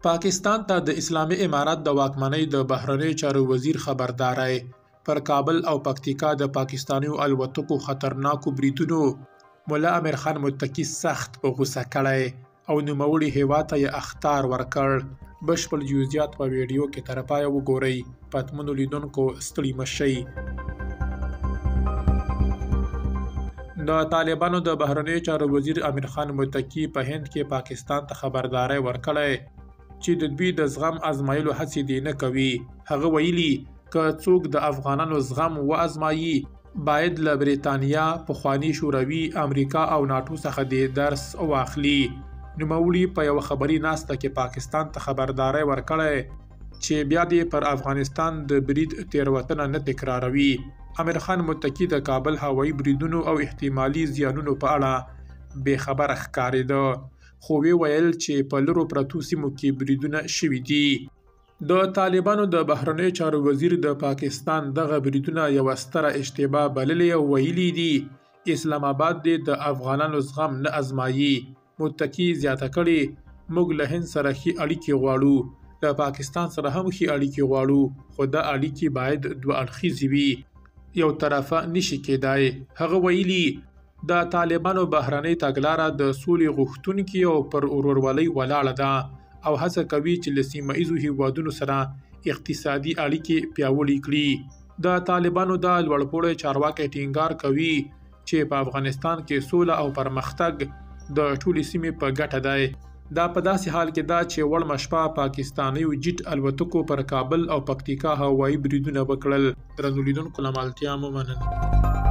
پاکستان ته د اسلامي امارات د واکمنۍ د بهرنیو چارو وزیر خبرداری پر کابل او پکتیکا د پاکستانیو الوتکو خطرناکو بریدونو مولا امیر خان متقي سخت په غوسه کړی او نوموړي هیواد ته یې اخطار ورکړ. بشپړ جزئیات په ویډیو کې تر پایه وګورئ. پاتمنو لیدونکو ستړي مه شئ. د طالبانو د بهرنیو چارو وزیر امیر خان متقي په هند کې پاکستان ته خبرداری ورکړی چې د دوی د زغم ازمایلو هڅې دې نه کوي. هغه ویلي که څوک د افغانانو زغم وازمایي باید له بریتانیا، پخواني شوروي، امریکا او ناټو څخه دې درس واخلي. نوموړي په یوه خبري ناسته کې پاکستان ته خبرداری ورکړی چې بیا دې پر افغانستان د برید تیروتنه نه تکراروي. امیر خان متقي د کابل هوایي بریدونو او احتمالي زیانونو په اړه بې خبره ښکارېده، خو ویل چې په لرو پرتو سیمو کې بریدونه شوي دي. د طالبانو د بهرنیو چارو وزیر د پاکستان دغه بریدونه یوه ستره اشتباه بللې او ویلي دي اسلام آباد دې د افغانانو زغم نه ازمایي. متقي زیاته کړې موږ له هند سره ښې اړیکې غواړو، له پاکستان سره هم ښې اړیکې غواړو، خو دا اړیکې باید دوه اړخیزې وي، یو طرفه نشي کېدای. هغه ویلي د طالبانو بهرنۍ تګلاره د سولې غوښتونکې او پر ورورولۍ ولاړه ده او هڅه کوي چې له سیمه ایزو هیوادونو سره اقتصادي اړیکې پیاوړې کړي. د طالبانو د لوړپوړي چارواکي ټینګار کوي چې په افغانستان کې سوله او پرمختګ د ټولې سیمې په ګټه دی. دا په داسې حال کې ده چې وړمه شپه پاکستانیو جیټ الوتکو پر کابل او پکتیکا هوایي بریدونه وکړل. درنو لیدونکو له ملتیا مو مننه.